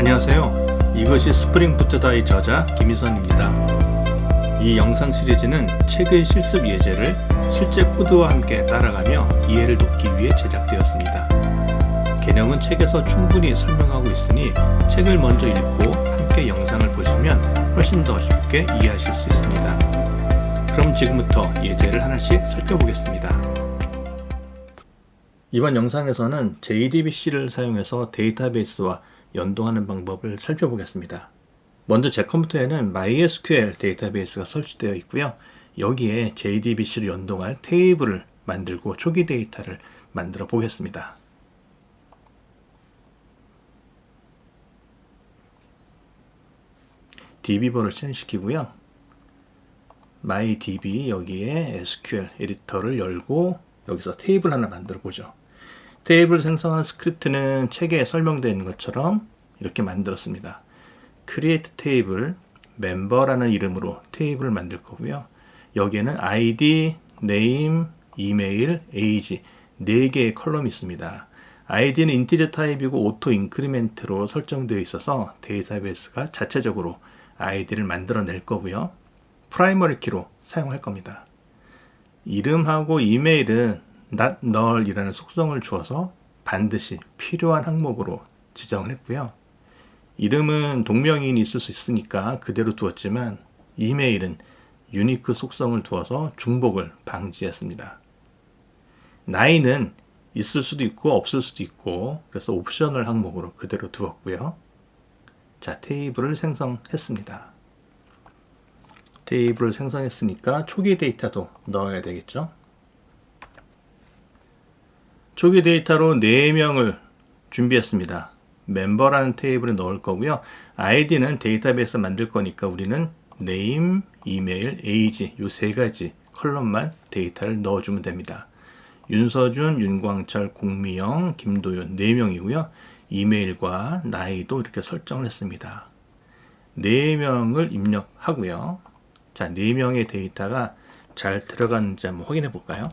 안녕하세요. 이것이 스프링부트다의 저자 김희선입니다. 이 영상 시리즈는 책의 실습 예제를 실제 코드와 함께 따라가며 이해를 돕기 위해 제작되었습니다. 개념은 책에서 충분히 설명하고 있으니 책을 먼저 읽고 함께 영상을 보시면 훨씬 더 쉽게 이해하실 수 있습니다. 그럼 지금부터 예제를 하나씩 살펴보겠습니다. 이번 영상에서는 JDBC를 사용해서 데이터베이스와 연동하는 방법을 살펴보겠습니다. 먼저 제 컴퓨터에는 MySQL 데이터베이스가 설치되어 있고요. 여기에 JDBC를 연동할 테이블을 만들고 초기 데이터를 만들어 보겠습니다. DB버를 실행시키고요. MyDB 여기에 SQL 에디터를 열고 여기서 테이블 하나 만들어 보죠. 테이블 생성한 스크립트는 책에 설명되어 있는 것처럼 이렇게 만들었습니다. create table member라는 이름으로 테이블을 만들 거고요. 여기에는 ID, name, email, age 4개의 컬럼이 있습니다. ID는 인티저 타입이고 오토 인크리멘트로 설정되어 있어서 데이터베이스가 자체적으로 ID를 만들어낼 거고요. 프라이머리 키로 사용할 겁니다. 이름하고 이메일은 not null 이라는 속성을 주어서 반드시 필요한 항목으로 지정을 했고요. 이름은 동명이인이 있을 수 있으니까 그대로 두었지만 이메일은 유니크 속성을 두어서 중복을 방지했습니다. 나이는 있을 수도 있고 없을 수도 있고 그래서 옵셔널 항목으로 그대로 두었고요. 자, 테이블을 생성했습니다. 테이블을 생성했으니까 초기 데이터도 넣어야 되겠죠. 초기 데이터로 4명을 준비했습니다. 멤버라는 테이블에 넣을 거고요. 아이디는 데이터베이스 만들 거니까 우리는 name, email, age 이 3가지 컬럼만 데이터를 넣어주면 됩니다. 윤서준, 윤광철, 공미영, 김도윤 4명이고요. 이메일과 나이도 이렇게 설정을 했습니다. 4명을 입력하고요. 자, 4명의 데이터가 잘 들어갔는지 한번 확인해 볼까요?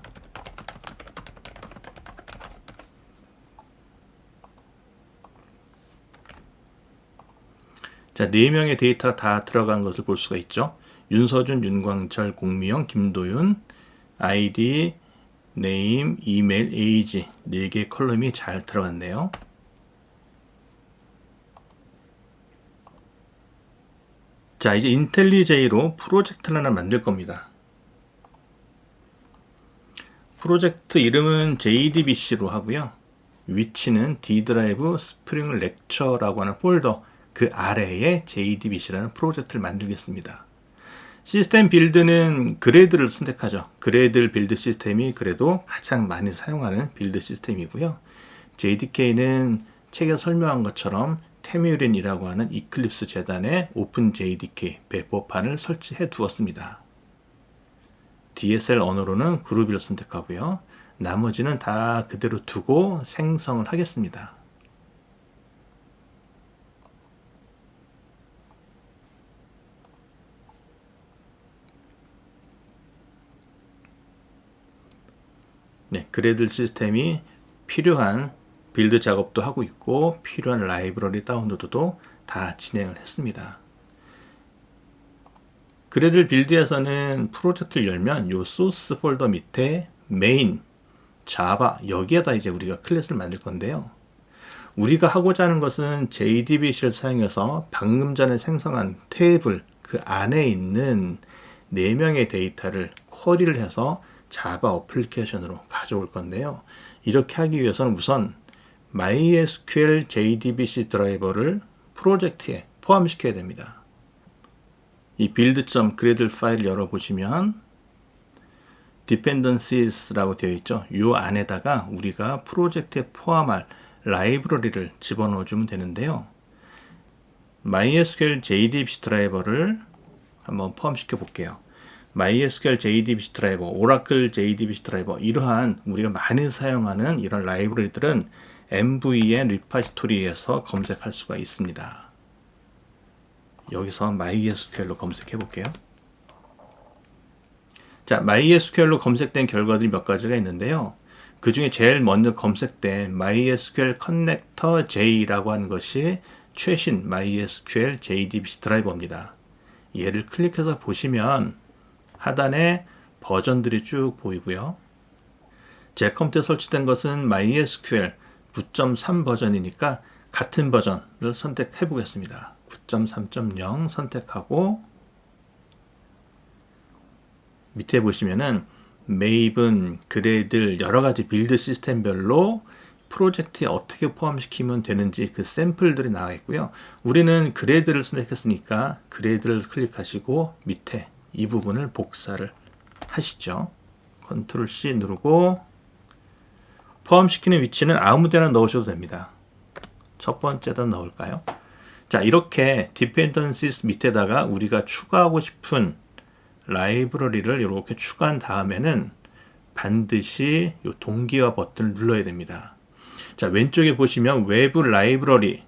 자, 4명의 데이터가 다 들어간 것을 볼 수가 있죠. 윤서준, 윤광철, 공미영, 김도윤, ID, name, email, age 4개의 컬럼이 잘 들어갔네요. 자, 이제 인텔리제이로 프로젝트를 하나 만들 겁니다. 프로젝트 이름은 JDBC로 하고요. 위치는 D 드라이브 스프링 렉처라고 하는 폴더 그 아래에 JDBC라는 프로젝트를 만들겠습니다. 시스템 빌드는 그레드를 선택하죠. 그레드 빌드 시스템이 그래도 가장 많이 사용하는 빌드 시스템이고요. JDK는 책에 설명한 것처럼 테뮤린이라고 하는 이클립스 재단에 오픈 JDK 배포판을 설치해 두었습니다. DSL 언어로는 그루비를 선택하고요. 나머지는 다 그대로 두고 생성을 하겠습니다. 네, 그래들 시스템이 필요한 빌드 작업도 하고 있고 필요한 라이브러리 다운로드도 다 진행을 했습니다. 그래들 빌드에서는 프로젝트를 열면 요 소스 폴더 밑에 메인, 자바 여기에다 이제 우리가 클래스를 만들 건데요. 우리가 하고자 하는 것은 JDBC를 사용해서 방금 전에 생성한 테이블 그 안에 있는 4명의 데이터를 쿼리를 해서 자바 어플리케이션으로 가져올 건데요. 이렇게 하기 위해서는 우선 MySQL JDBC 드라이버를 프로젝트에 포함시켜야 됩니다. 이 build.gradle 파일을 열어보시면 dependencies라고 되어 있죠. 이 안에다가 우리가 프로젝트에 포함할 라이브러리를 집어넣어 주면 되는데요. MySQL JDBC 드라이버를 한번 포함시켜 볼게요. MySQL JDBC 드라이버, 오라클 JDBC 드라이버 이러한 우리가 많이 사용하는 이런 라이브러리들은 MVN 리파지토리에서 검색할 수가 있습니다. 여기서 MySQL로 검색해 볼게요. 자, MySQL로 검색된 결과들이 몇 가지가 있는데요. 그 중에 제일 먼저 검색된 MySQL 커넥터 J라고 하는 것이 최신 MySQL JDBC 드라이버입니다. 얘를 클릭해서 보시면 하단에 버전들이 쭉 보이고요. 제 컴퓨터에 설치된 것은 MySQL 9.3 버전이니까 같은 버전을 선택해 보겠습니다. 9.3.0 선택하고 밑에 보시면은 메이븐, 그레이들 여러가지 빌드 시스템별로 프로젝트에 어떻게 포함시키면 되는지 그 샘플들이 나와 있고요. 우리는 그레이드를 선택했으니까 그레이드를 클릭하시고 밑에 이 부분을 복사를 하시죠. 컨트롤 C 누르고 포함시키는 위치는 아무 데나 넣으셔도 됩니다. 첫 번째다 넣을까요? 자, 이렇게 디펜던시스 밑에다가 우리가 추가하고 싶은 라이브러리를 이렇게 추가한 다음에는 반드시 이 동기화 버튼을 눌러야 됩니다. 자, 왼쪽에 보시면 외부 라이브러리,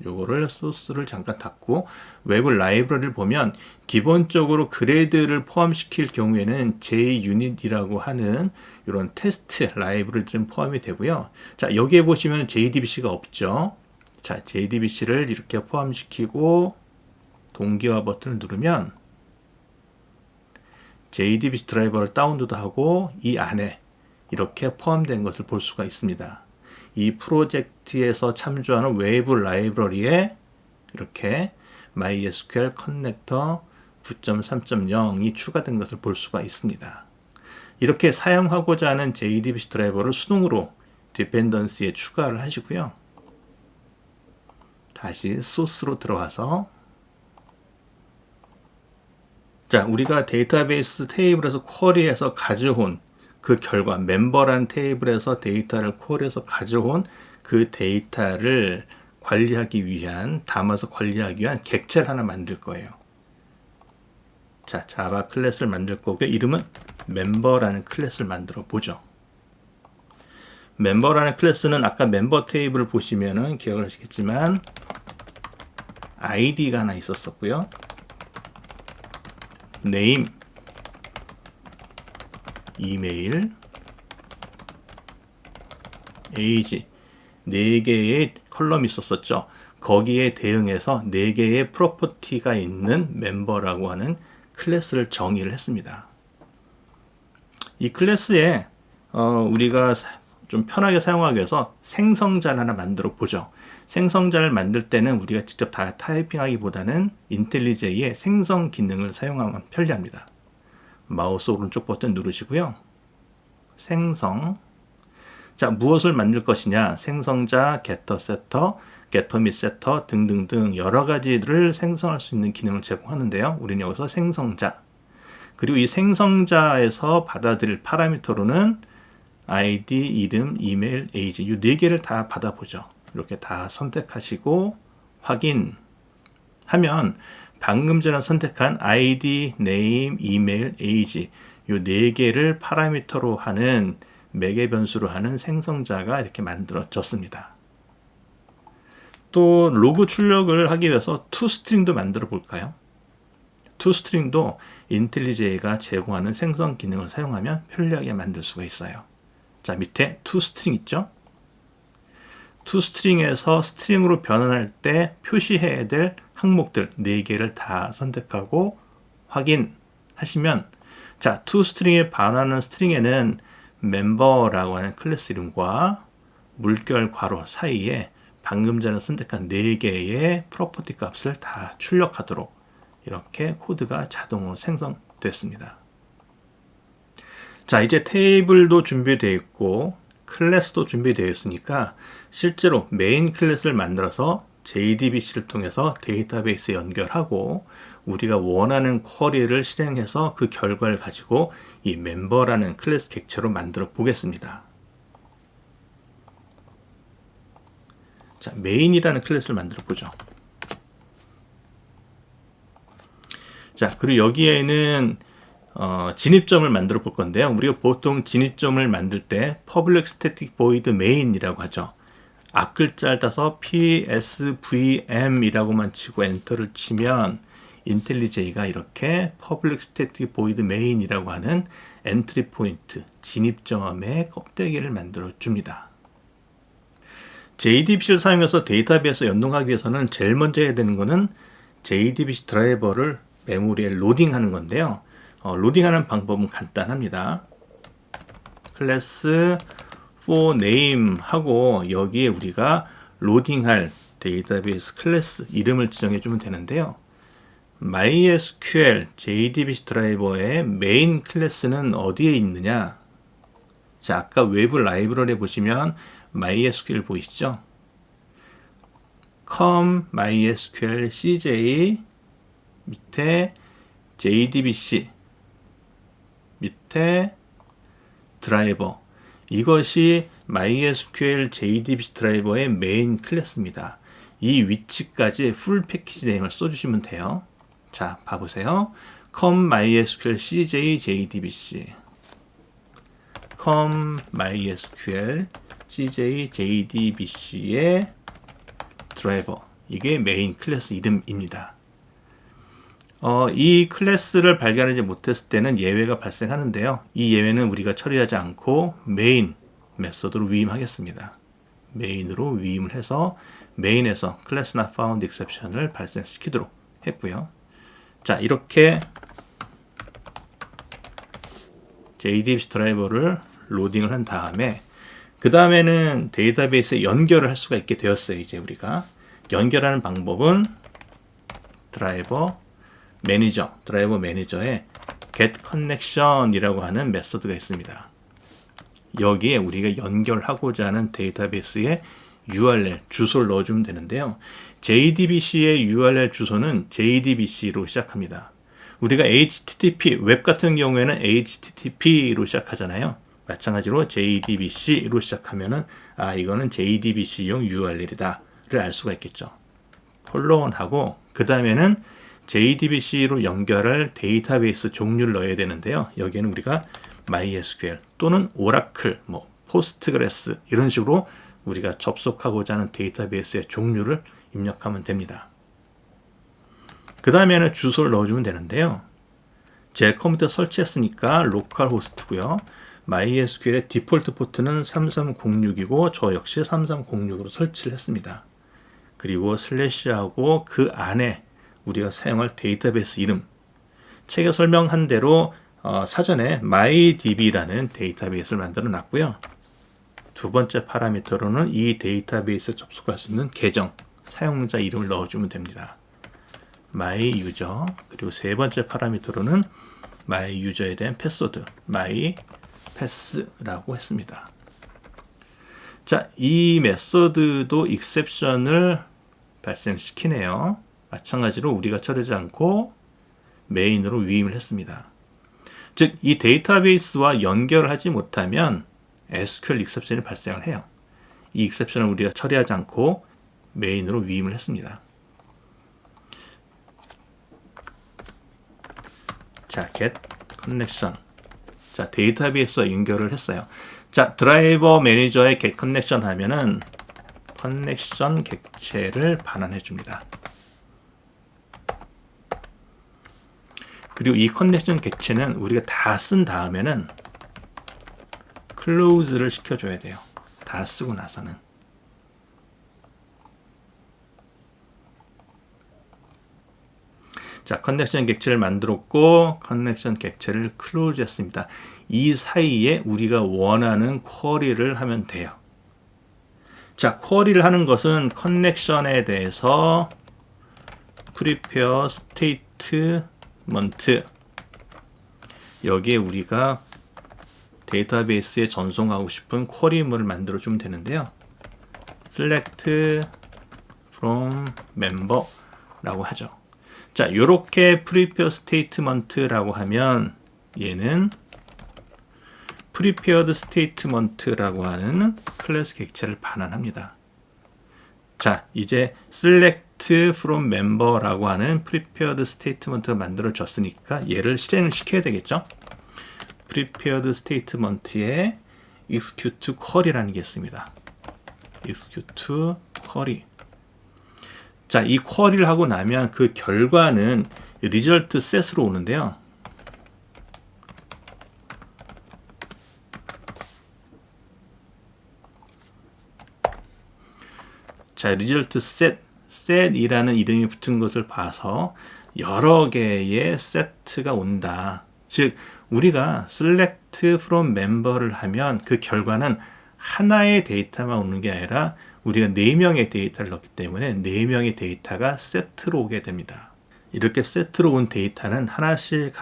요거를 소스를 잠깐 닫고 외부 라이브러리를 보면 기본적으로 그레이드를 포함시킬 경우에는 JUnit이라고 하는 이런 테스트 라이브러리들은 포함이 되고요. 자, 여기에 보시면 JDBC가 없죠. 자, JDBC를 이렇게 포함시키고 동기화 버튼을 누르면 JDBC 드라이버를 다운로드하고 이 안에 이렇게 포함된 것을 볼 수가 있습니다. 이 프로젝트에서 참조하는 외부 라이브러리에 이렇게 MySQL 커넥터 9.3.0이 추가된 것을 볼 수가 있습니다. 이렇게 사용하고자 하는 JDBC 드라이버를 수동으로 디펜던시에 추가를 하시고요. 다시 소스로 들어와서 자, 우리가 데이터베이스 테이블에서 쿼리해서 가져온 그 결과 멤버란 테이블에서 데이터를 쿼리해서 가져온 그 데이터를 관리하기 위한 담아서 관리하기 위한 객체를 하나 만들 거예요. 자, 자바 클래스를 만들 거고요. 이름은 멤버라는 클래스를 만들어 보죠. 멤버라는 클래스는 아까 멤버 테이블을 보시면은 기억을 하시겠지만 아이디가 하나 있었었고요. 네임, 이메일, 에이지 4개의 컬럼이 있었었죠. 거기에 대응해서 4개의 프로퍼티가 있는 멤버라고 하는 클래스를 정의를 했습니다. 이 클래스에 우리가 좀 편하게 사용하기 위해서 생성자를 하나 만들어 보죠. 생성자를 만들 때는 우리가 직접 다 타이핑하기보다는 인텔리제이의 생성 기능을 사용하면 편리합니다. 마우스 오른쪽 버튼 누르시고요. 생성. 자, 무엇을 만들 것이냐? 생성자, 게터, 세터, 게터 및 세터 등등등 여러 가지를 생성할 수 있는 기능을 제공하는데요. 우리는 여기서 생성자. 그리고 이 생성자에서 받아들일 파라미터로는 아이디, 이름, 이메일, 에이지 이 4개를 다 받아보죠. 이렇게 다 선택하시고 확인하면 방금 전에 선택한 아이디, 네임, 이메일, 에이지 이 4개를 파라미터로 하는 매개 변수로 하는 생성자가 이렇게 만들어졌습니다. 또 로그 출력을 하기 위해서 toString도 만들어 볼까요? toString도 인텔리제이가 제공하는 생성 기능을 사용하면 편리하게 만들 수가 있어요. 자, 밑에 toString 있죠? toString에서 스트링으로 변환할 때 표시해야 될 항목들 4개를 다 선택하고 확인하시면 자, toString에 반환하는 스트링에는 멤버라고 하는 클래스 이름과 물결 괄호 사이에 방금 전에 선택한 4개의 프로퍼티 값을 다 출력하도록 이렇게 코드가 자동으로 생성됐습니다. 자, 이제 테이블도 준비되어 있고 클래스도 준비되어 있으니까 실제로 메인 클래스를 만들어서 JDBC를 통해서 데이터베이스에 연결하고 우리가 원하는 쿼리를 실행해서 그 결과를 가지고 이 멤버라는 클래스 객체로 만들어 보겠습니다. 자, 메인이라는 클래스를 만들어 보죠. 자, 그리고 여기에는 진입점을 만들어 볼 건데요. 우리가 보통 진입점을 만들 때 public static void main이라고 하죠. 앞글자를 따서 PSVM이라고만 치고 엔터를 치면 인텔리제이가 이렇게 public static void main이라고 하는 엔트리 포인트, 진입점의 껍데기를 만들어 줍니다. JDBC를 사용해서 데이터베이스 연동하기 위해서는 제일 먼저 해야 되는 거는 JDBC 드라이버를 메모리에 로딩하는 건데요. 로딩하는 방법은 간단합니다. 클래스 for name 하고 여기에 우리가 로딩할 데이터베이스 클래스 이름을 지정해 주면 되는데요. MySQL JDBC 드라이버의 메인 클래스는 어디에 있느냐? 자, 아까 외부 라이브러리에 보시면 MySQL 보이시죠? com MySQL CJ 밑에 JDBC 밑에 드라이버, 이것이 MySQL JDBC 드라이버의 메인 클래스입니다. 이 위치까지 풀 패키지 네임을 써주시면 돼요. 자, 봐보세요. com MySQL CJ JDBC com MySQL CJ JDBC의 드라이버, 이게 메인 클래스 이름입니다. 이 클래스를 발견하지 못했을 때는 예외가 발생하는데요. 이 예외는 우리가 처리하지 않고 메인 메서드로 위임하겠습니다. 메인으로 위임을 해서 메인에서 class not found exception을 발생시키도록 했고요. 자, 이렇게 JDBC 드라이버를 로딩을 한 다음에 그 다음에는 데이터베이스에 연결을 할 수가 있게 되었어요. 이제 우리가 연결하는 방법은 드라이버 매니저에 get connection 이라고 하는 메서드가 있습니다. 여기에 우리가 연결하고자 하는 데이터베이스의 URL 주소를 넣어주면 되는데요. JDBC의 URL 주소는 JDBC로 시작합니다. 우리가 HTTP, 웹 같은 경우에는 HTTP로 시작하잖아요. 마찬가지로 JDBC로 시작하면은 이거는 JDBC용 URL이다를 알 수가 있겠죠. 콜론하고 그 다음에는 JDBC로 연결할 데이터베이스 종류를 넣어야 되는데요. 여기에는 우리가 MySQL 또는 Oracle, Postgres 이런 식으로 우리가 접속하고자 하는 데이터베이스의 종류를 입력하면 됩니다. 그 다음에는 주소를 넣어주면 되는데요. 제 컴퓨터 설치했으니까 로컬 호스트고요. MySQL의 디폴트 포트는 3306이고 저 역시 3306으로 설치를 했습니다. 그리고 슬래시하고 그 안에 우리가 사용할 데이터베이스 이름, 책에 설명한 대로 사전에 MyDB라는 데이터베이스를 만들어 놨고요. 두 번째 파라미터로는 이 데이터베이스에 접속할 수 있는 계정, 사용자 이름을 넣어주면 됩니다. MyUser, 그리고 세 번째 파라미터로는 MyUser에 대한 패스워드, MyPass라고 했습니다. 자, 이 메서드도 익셉션을 발생시키네요. 마찬가지로 우리가 처리하지 않고 메인으로 위임을 했습니다. 즉, 이 데이터베이스와 연결을 하지 못하면 SQL 익셉션이 발생을 해요. 이 익셉션을 우리가 처리하지 않고 메인으로 위임을 했습니다. 자, get connection. 자, 데이터베이스와 연결을 했어요. 자, 드라이버 매니저에 get connection 하면은 커넥션 객체를 반환해 줍니다. 그리고 이 커넥션 객체는 우리가 다 쓴 다음에는 close를 시켜줘야 돼요. 다 쓰고 나서는. 자, 커넥션 객체를 만들었고 커넥션 객체를 close 했습니다. 이 사이에 우리가 원하는 쿼리를 하면 돼요. 자, 쿼리를 하는 것은 커넥션에 대해서 prepare statement 여기에 우리가 데이터베이스에 전송하고 싶은 쿼리물을 만들어 주면 되는데요. select from member 라고 하죠. 자, 요렇게 prepare statement라고 하면 얘는 prepared statement라고 하는 클래스 객체를 반환합니다. 자, 이제 select from member라고 하는 prepared statement가 만들어졌으니까 얘를 실행을 시켜야 되겠죠. prepared statement에 execute query라는 게 있습니다. execute query. 자, 이 쿼리를 하고 나면 그 결과는 result set으로 오는데요. 자, result set이라는 이름이 붙은 것을 봐서 여러 개의 세트가 온다. 즉 우리가 select from member를 하면 그 결과는 하나의 데이터만 오는 게 아니라 우리가 4명의 데이터를 넣기 때문에 4명의 데이터가 세트로 오게 됩니다. 이렇게 세트로 온 데이터는 하나씩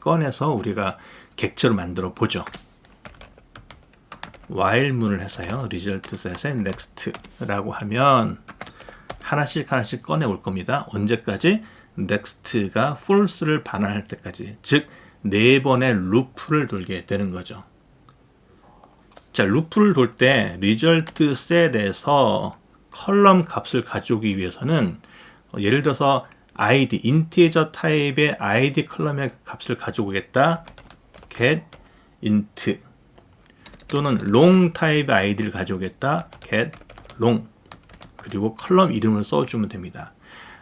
꺼내서 우리가 객체로 만들어 보죠. while문을 해서요. result set에 next라고 하면 하나씩 꺼내 올 겁니다. 언제까지? next가 false를 반환할 때까지. 즉 4번의 루프를 돌게 되는 거죠. 자, 루프를 돌 때 result set에서 컬럼 값을 가져오기 위해서는 예를 들어서 id, 인티저 타입의 id 컬럼의 값을 가져오겠다. get int 또는 long 타입의 id를 가져오겠다. get long 그리고 컬럼 이름을 써주면 됩니다.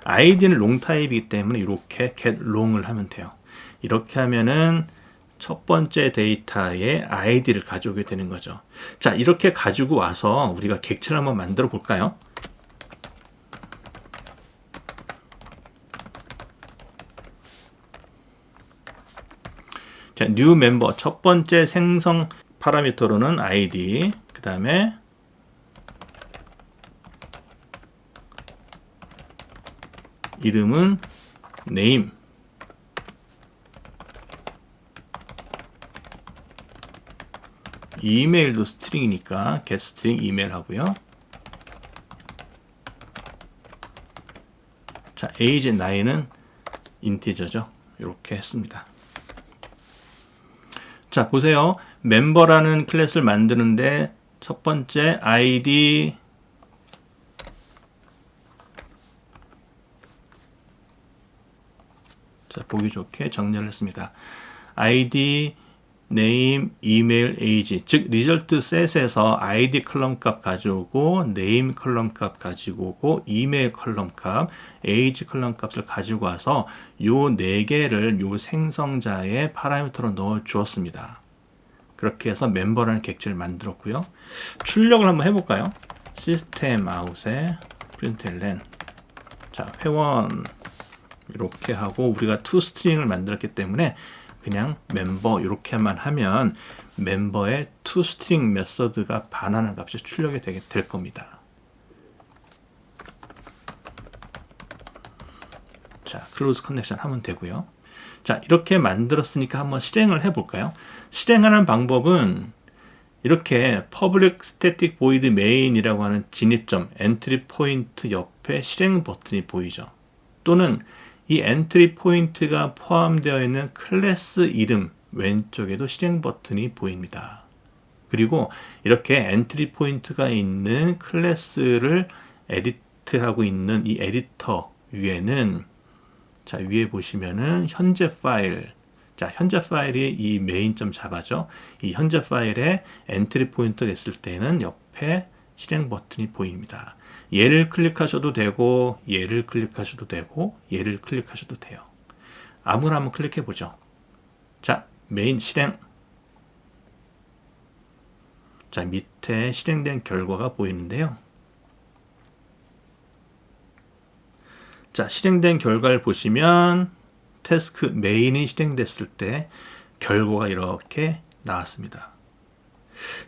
id는 long 타입이기 때문에 이렇게 get long을 하면 돼요. 이렇게 하면은 첫 번째 데이터의 id를 가져오게 되는 거죠. 자, 이렇게 가지고 와서 우리가 객체를 한번 만들어 볼까요? 자, new member 첫 번째 생성 파라미터로는 id, 그 다음에 이름은 name, 이메일도 스트링이니까 get string 이메일 하고요. 자, age 나이는 인티저죠. 이렇게 했습니다. 자, 보세요. 멤버라는 클래스를 만드는데 첫 번째 id 자, 보기 좋게 정리를 했습니다. id, name, email, age 즉 result set에서 id 컬럼 값 가져오고 name 컬럼 값 가지고 오고 email 컬럼 값, age 컬럼 값을 가지고 와서 요 4개를 요 생성자의 파라미터로 넣어 주었습니다. 그렇게 해서 멤버라는 객체를 만들었고요. 출력을 한번 해볼까요? 시스템 아웃에 println 자, 회원 이렇게 하고 우리가 toString을 만들었기 때문에 그냥 멤버 이렇게만 하면 멤버의 toString 메서드가 반환하는 값이 출력이 될 겁니다. 자, close connection 하면 되고요. 자, 이렇게 만들었으니까 한번 실행을 해볼까요? 실행하는 방법은 이렇게 public static void main이라고 하는 진입점 entry point 옆에 실행 버튼이 보이죠. 또는 이 엔트리 포인트가 포함되어 있는 클래스 이름 왼쪽에도 실행 버튼이 보입니다. 그리고 이렇게 엔트리 포인트가 있는 클래스를 에디트하고 있는 이 에디터 위에는 자, 위에 보시면은 현재 파일 자, 현재 파일이 이 메인.자바죠. 이 현재 파일에 엔트리 포인트가 있을 때는 옆에 실행 버튼이 보입니다. 얘를 클릭하셔도 되고 얘를 클릭하셔도 되고 얘를 클릭하셔도 돼요. 아무나 한번 클릭해 보죠. 자, 메인 실행. 자, 밑에 실행된 결과가 보이는데요. 자, 실행된 결과를 보시면 태스크 메인이 실행됐을 때 결과가 이렇게 나왔습니다.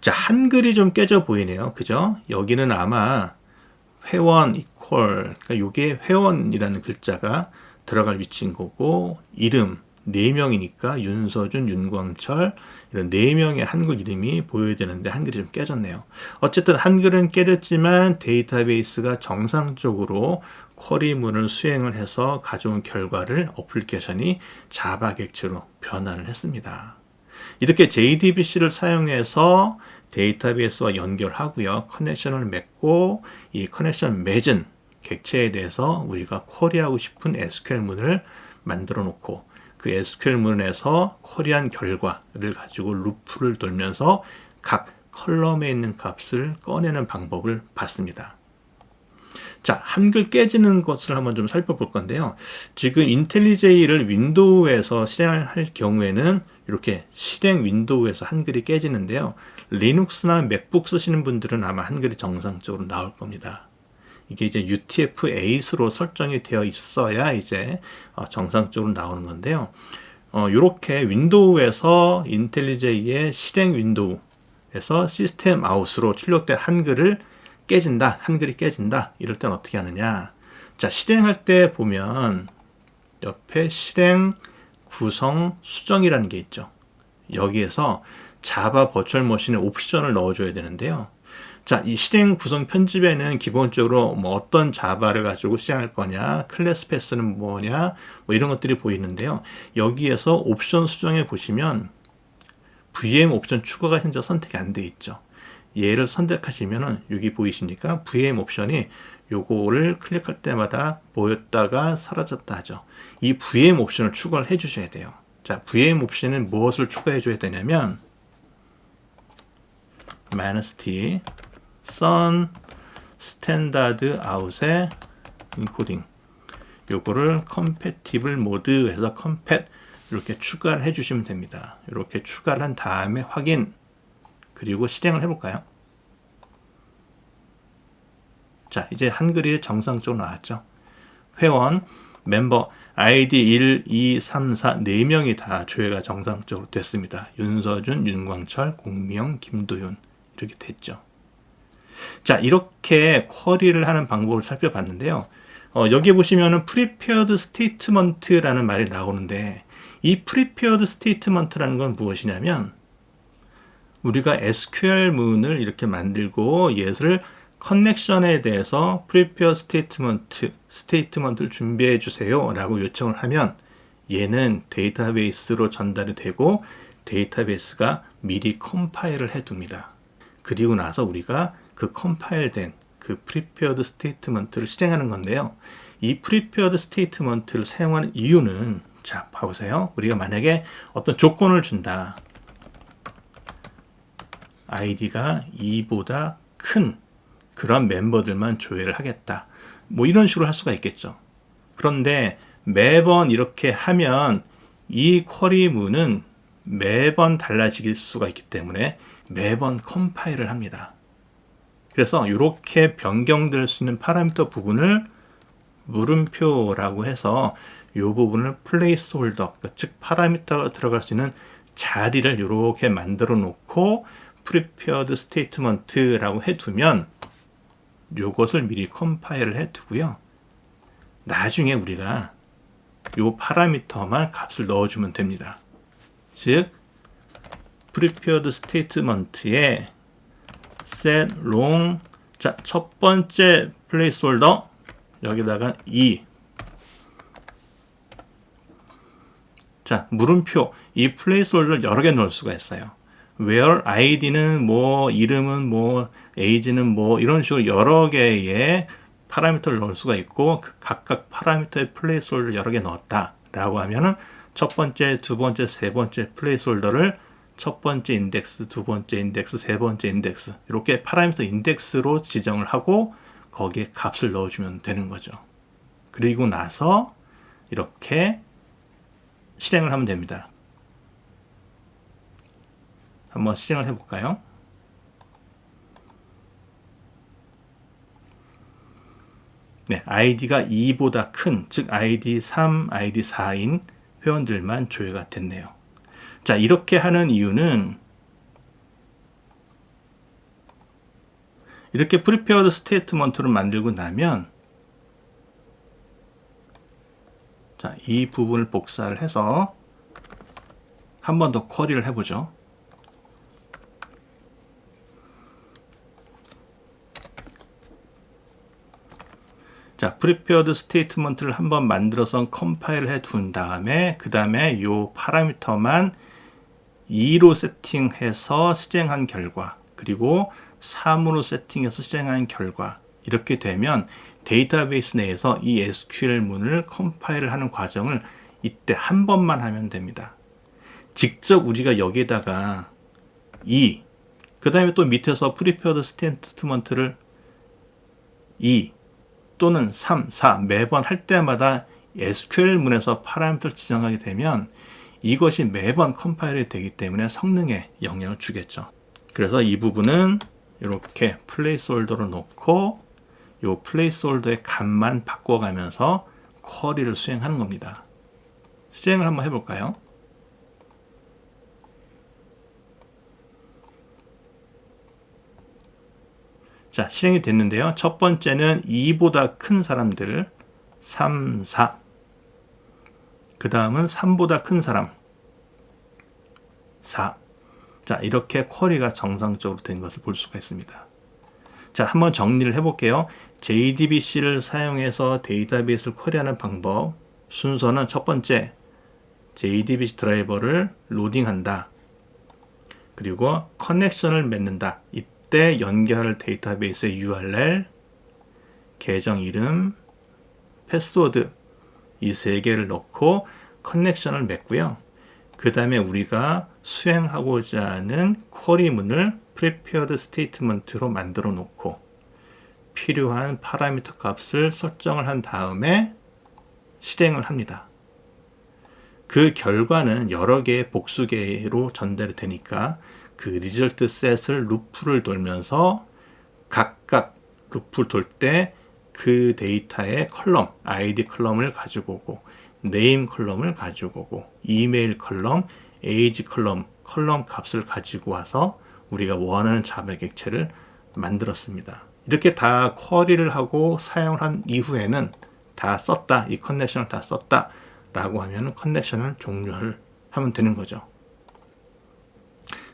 자, 한글이 좀 깨져 보이네요. 그죠? 여기는 아마 회원 equal, 그러니까 요게 회원이라는 글자가 들어갈 위치인 거고, 이름 4명이니까 윤서준, 윤광철 이런 4명의 한글 이름이 보여야 되는데 한글이 좀 깨졌네요. 어쨌든 한글은 깨졌지만 데이터베이스가 정상적으로 쿼리문을 수행을 해서 가져온 결과를 어플리케이션이 자바 객체로 변환을 했습니다. 이렇게 JDBC를 사용해서 데이터베이스와 연결하고요. 커넥션을 맺고 이 커넥션 맺은 객체에 대해서 우리가 쿼리하고 싶은 SQL문을 만들어 놓고 그 SQL문에서 쿼리한 결과를 가지고 루프를 돌면서 각 컬럼에 있는 값을 꺼내는 방법을 봤습니다. 자, 한글 깨지는 것을 한번 좀 살펴볼 건데요. 지금 인텔리제이를 윈도우에서 실행할 경우에는 이렇게 실행 윈도우에서 한글이 깨지는데요. 리눅스나 맥북 쓰시는 분들은 아마 한글이 정상적으로 나올 겁니다. 이게 이제 UTF-8으로 설정이 되어 있어야 이제 정상적으로 나오는 건데요. 이렇게 윈도우에서 인텔리제이의 실행 윈도우에서 시스템 아웃으로 출력된 한글을 깨진다, 한글이 깨진다. 이럴 땐 어떻게 하느냐? 자, 실행할 때 보면 옆에 실행 구성 수정이라는 게 있죠. 여기에서 자바 버추얼 머신에 옵션을 넣어줘야 되는데요. 자, 이 실행 구성 편집에는 기본적으로 뭐 어떤 자바를 가지고 실행할 거냐, 클래스 패스는 뭐냐, 뭐 이런 것들이 보이는데요. 여기에서 옵션 수정에 보시면 VM 옵션 추가가 현재 선택이 안 돼 있죠. 얘를 선택하시면은 여기 보이십니까? VM 옵션이 요거를 클릭할 때마다 보였다가 사라졌다 하죠. 이 VM 옵션을 추가를 해 주셔야 돼요. 자, VM 옵션은 무엇을 추가해 줘야 되냐면 -t sun 스탠다드 아웃의 인코딩 요거를 compatible mode에서 compat 이렇게 추가를 해 주시면 됩니다. 이렇게 추가를 한 다음에 확인 그리고 실행을 해볼까요? 자, 이제 한글이 정상적으로 나왔죠. 회원, 멤버, 아이디 1, 2, 3, 4, 4명이 다 조회가 정상적으로 됐습니다. 윤서준, 윤광철, 공미영, 김도윤 이렇게 됐죠. 자, 이렇게 쿼리를 하는 방법을 살펴봤는데요. 여기 보시면은 prepared statement라는 말이 나오는데 이 prepared statement라는 건 무엇이냐면 우리가 SQL 문을 이렇게 만들고 얘를 커넥션에 대해서 prepare statement를 준비해 주세요 라고 요청을 하면 얘는 데이터베이스로 전달이 되고 데이터베이스가 미리 컴파일을 해 둡니다. 그리고 나서 우리가 그 컴파일된 그 prepared statement를 실행하는 건데요. 이 prepared statement를 사용하는 이유는 자, 봐보세요. 우리가 만약에 어떤 조건을 준다. 아이디가 2보다 큰 그런 멤버들만 조회를 하겠다. 뭐 이런 식으로 할 수가 있겠죠. 그런데 매번 이렇게 하면 이 쿼리문은 매번 달라질 수가 있기 때문에 매번 컴파일을 합니다. 그래서 이렇게 변경될 수 있는 파라미터 부분을 물음표라고 해서 이 부분을 플레이스홀더, 즉 파라미터가 들어갈 수 있는 자리를 이렇게 만들어 놓고 prepared statement라고 해두면 요것을 미리 컴파일을 해두고요. 나중에 우리가 요 파라미터만 값을 넣어주면 됩니다. 즉 prepared statement에 set long 자, 첫 번째 플레이스홀더 여기다가 2 자, 물음표 이 플레이스홀더를 여러 개 넣을 수가 있어요. where id는 뭐 이름은 뭐 age는 뭐 이런 식으로 여러 개의 파라미터를 넣을 수가 있고 그 각각 파라미터의 플레이스홀더를 여러 개 넣었다 라고 하면은 첫 번째, 두 번째, 세 번째 플레이스홀더를 첫 번째 인덱스, 두 번째 인덱스, 세 번째 인덱스 이렇게 파라미터 인덱스로 지정을 하고 거기에 값을 넣어주면 되는 거죠. 그리고 나서 이렇게 실행을 하면 됩니다. 한번 실행을 해볼까요? 네, 아이디가 2보다 큰, 즉 아이디 3, 아이디 4인 회원들만 조회가 됐네요. 자, 이렇게 하는 이유는 이렇게 prepared statement를 만들고 나면 자, 이 부분을 복사를 해서 한 번 더 쿼리를 해보죠. 자, prepared statement를 한번 만들어서 컴파일을 해 둔 다음에 그 다음에 요 파라미터만 2로 세팅해서 실행한 결과 그리고 3으로 세팅해서 실행한 결과 이렇게 되면 데이터베이스 내에서 이 SQL 문을 컴파일을 하는 과정을 이때 한 번만 하면 됩니다. 직접 우리가 여기에다가 2, 그 다음에 또 밑에서 prepared statement를 2 또는 3, 4 매번 할 때마다 SQL 문에서 파라미터를 지정하게 되면 이것이 매번 컴파일이 되기 때문에 성능에 영향을 주겠죠. 그래서 이 부분은 이렇게 플레이스홀더로 놓고 요 플레이스홀더의 값만 바꿔가면서 쿼리를 수행하는 겁니다. 실행을 한번 해볼까요? 자, 실행이 됐는데요. 첫 번째는 2보다 큰 사람들 3, 4. 그 다음은 3보다 큰 사람 4. 자, 이렇게 쿼리가 정상적으로 된 것을 볼 수가 있습니다. 자, 한번 정리를 해볼게요. JDBC를 사용해서 데이터베이스를 쿼리하는 방법. 순서는 첫 번째, JDBC 드라이버를 로딩한다. 그리고 커넥션을 맺는다. 이때 연결할 데이터베이스의 URL, 계정 이름, 패스워드 이 세 개를 넣고 커넥션을 맺고요. 그 다음에 우리가 수행하고자 하는 쿼리문을 prepared statement로 만들어 놓고 필요한 파라미터 값을 설정을 한 다음에 실행을 합니다. 그 결과는 여러 개의 복수계로 전달이 되니까 그 리절트 셋을 루프를 돌면서 각각 루프를 돌 때 그 데이터의 컬럼, ID 컬럼을 가지고 오고 네임 컬럼을 가지고 오고 이메일 컬럼, 에이지 컬럼 값을 가지고 와서 우리가 원하는 자바 객체를 만들었습니다. 이렇게 다 쿼리를 하고 사용을 한 이후에는 다 썼다, 이 커넥션을 다 썼다 라고 하면 커넥션을 종료를 하면 되는 거죠.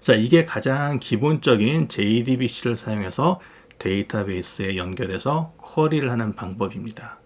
자, 이게 가장 기본적인 JDBC를 사용해서 데이터베이스에 연결해서 쿼리를 하는 방법입니다.